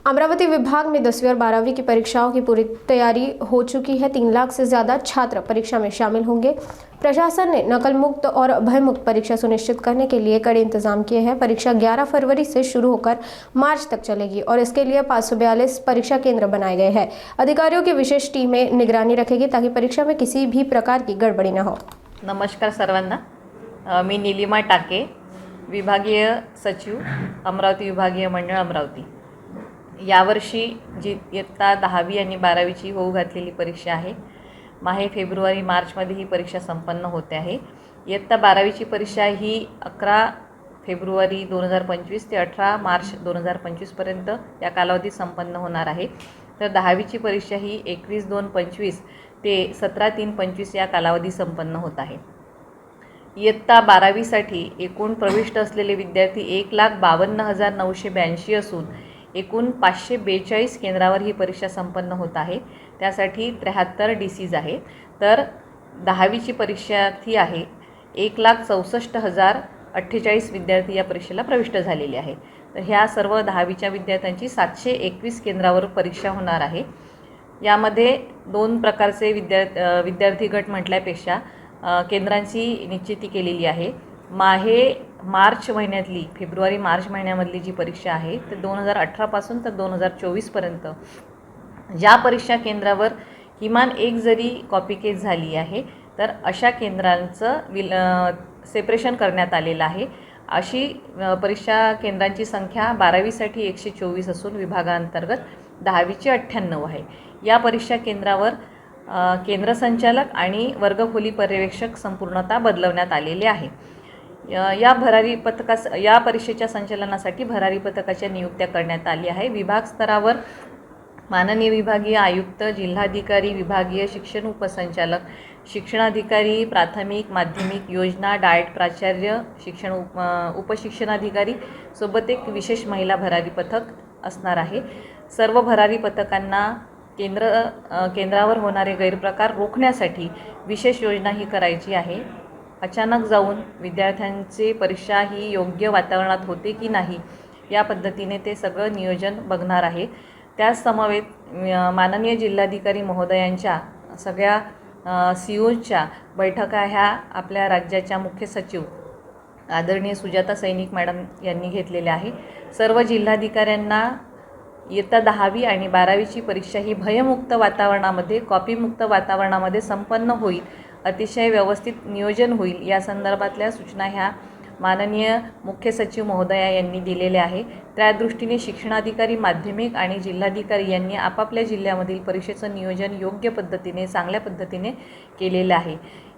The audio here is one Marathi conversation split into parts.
अमरावती विभाग में 10वीं और 12वीं की परीक्षाओं की पूरी तैयारी हो चुकी है। 3 लाख से ज़्यादा छात्र परीक्षा में शामिल होंगे। प्रशासन ने नकल मुक्त और भयमुक्त परीक्षा सुनिश्चित करने के लिए कड़े इंतजाम किए हैं। परीक्षा 11 फरवरी से शुरू होकर मार्च तक चलेगी और इसके लिए 542 परीक्षा केंद्र बनाए गए हैं। अधिकारियों की विशेष टीमें निगरानी रखेगी ताकि परीक्षा में किसी भी प्रकार की गड़बड़ी न हो। नमस्कार सर्वांना, मी नीलिमा टाके, विभागीय सचिव, अमरावती विभागीय मंडळ अमरावती। यावर्षी जी इयत्ता 10वी आणि 12वीची होऊ घातलेली परीक्षा आहे, माहे फेब्रुवारी मार्चमध्ये ही परीक्षा संपन्न होते आहे। इयत्ता 12वीची परीक्षा ही 11 फेब्रुवारी 2025 ते 18 मार्च 2025 पर्यंत या कालावधीत संपन्न होणार आहे। तर 10वीची परीक्षा ही 21/2/25 ते 17/3/25 या कालावधीत संपन्न होत आहे। इयत्ता 12वीसाठी एकूण प्रविष्ट असलेले विद्यार्थी 1,52,982 असून एकूण 542 केंद्रावर ही परीक्षा संपन्न होत आहे। त्यासाठी 73 DCs आहे। तर 10वीची परीक्षार्थी आहे 1,64,048 विद्यार्थी या परीक्षेला प्रविष्ट झालेले आहे। तर ह्या सर्व 10वीच्या विद्यार्थ्यांची 721 केंद्रावर परीक्षा होणार आहे। यामध्ये 2 प्रकारचे विद्यार्थी गट म्हटल्यापेक्षा केंद्रांची निश्चिती केलेली आहे। मार्च महिन्यातली फेब्रुवारी मार्च महिन्यामधली जी परीक्षा आहे ते 2018 पासून तर 2024 पर्यंत ज्या परीक्षा केंद्रावर किमान एक जरी कॉपी केस झाली आहे तर अशा केंद्रांचं सेपरेशन करण्यात आलेलं आहे। अशी परीक्षा केंद्रांची संख्या 12वीसाठी 124 असून विभागांतर्गत 10वीची 98 आहे। या परीक्षा केंद्रावर केंद्र संचालक आणि वर्गखोली पर्यवेक्षक संपूर्णतः बदलवण्यात आलेले आहे। या परीक्षेच्या संचालनासाठी भरारी पथकाच्या नियुक्त्या करण्यात आली आहे। विभाग स्तरावर माननीय विभागीय आयुक्त, जिल्हाधिकारी, विभागीय शिक्षण उपसंचालक, शिक्षणाधिकारी, प्राथमिक माध्यमिक योजना, डाएट प्राचार्य, शिक्षण उपशिक्षणाधिकारी सोबत एक विशेष महिला भरारी पथक असणार आहे। सर्व भरारी पथकांना केंद्रावर होणारे गैरप्रकार रोखण्यासाठी विशेष योजना ही करायची आहे। अचानक जाऊन विद्यार्थ्यांची परीक्षा ही योग्य वातावरणात होते की नाही या पद्धतीने ते सगळं नियोजन बघणार आहे। त्याच समवेत माननीय जिल्हाधिकारी महोदयांच्या सगळ्या COच्या बैठका ह्या आपल्या राज्याच्या मुख्य सचिव आदरणीय सुजाता सैनिक मॅडम यांनी घेतलेल्या आहे। सर्व जिल्हाधिकाऱ्यांना इयत्ता 10वी आणि 12वीची परीक्षा ही भयमुक्त वातावरणामध्ये, कॉपीमुक्त वातावरणामध्ये संपन्न होईल, अतिशय व्यवस्थित नियोजन होईल या संदर्भातल्या सूचना ह्या माननीय मुख्य सचिव महोदया यांनी दिलेल्या आहे। त्या दृष्टीने शिक्षणाधिकारी, माध्यमिक आणि जिल्हाधिकारी यांनी आपापल्या जिल्ह्यामधील परीक्षेचं नियोजन योग्य पद्धतीने, चांगल्या पद्धतीने केलेलं आहे।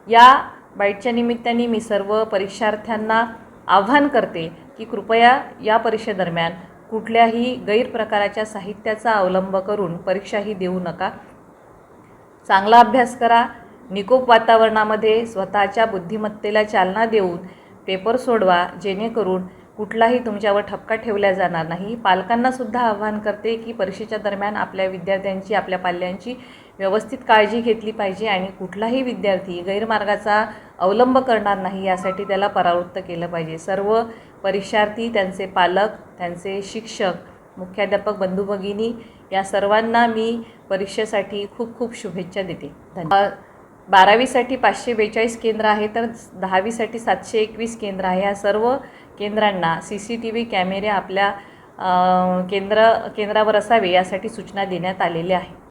या बाईटच्या निमित्ताने मी सर्व परीक्षार्थ्यांना आव्हान करते की कृपया या परीक्षेदरम्यान कुठल्याही गैरप्रकाराच्या साहित्याचा अवलंब करून परीक्षा ही देऊ नका। चांगला अभ्यास करा, निकोप वातावरणामध्ये स्वतःच्या बुद्धिमत्तेला चालना देऊन पेपर सोडवा, जेणेकरून कुठलाही तुमच्यावर ठपका ठेवला जाणार नाही। पालकांना सुद्धा आव्हान करते की परीक्षेच्या दरम्यान आपल्या विद्यार्थ्यांची, आपल्या पाल्यांची व्यवस्थित काळजी घेतली पाहिजे आणि कुठलाही विद्यार्थी गैरमार्गाचा अवलंब करणार नाही यासाठी त्याला परावृत्त केलं पाहिजे। सर्व परीक्षार्थी, त्यांचे पालक, त्यांचे शिक्षक, मुख्याध्यापक बंधू भगिनी या सर्वांना मी परीक्षेसाठी खूप खूप शुभेच्छा देते। धन्यवाद। 12वीसाठी 542 केंद्र आहे तर 10वीसाठी 721 केंद्र आहे। या सर्व केंद्रांना CCTV कॅमेरे आपल्या केंद्रावर असावे यासाठी सूचना देण्यात आलेल्या आहे।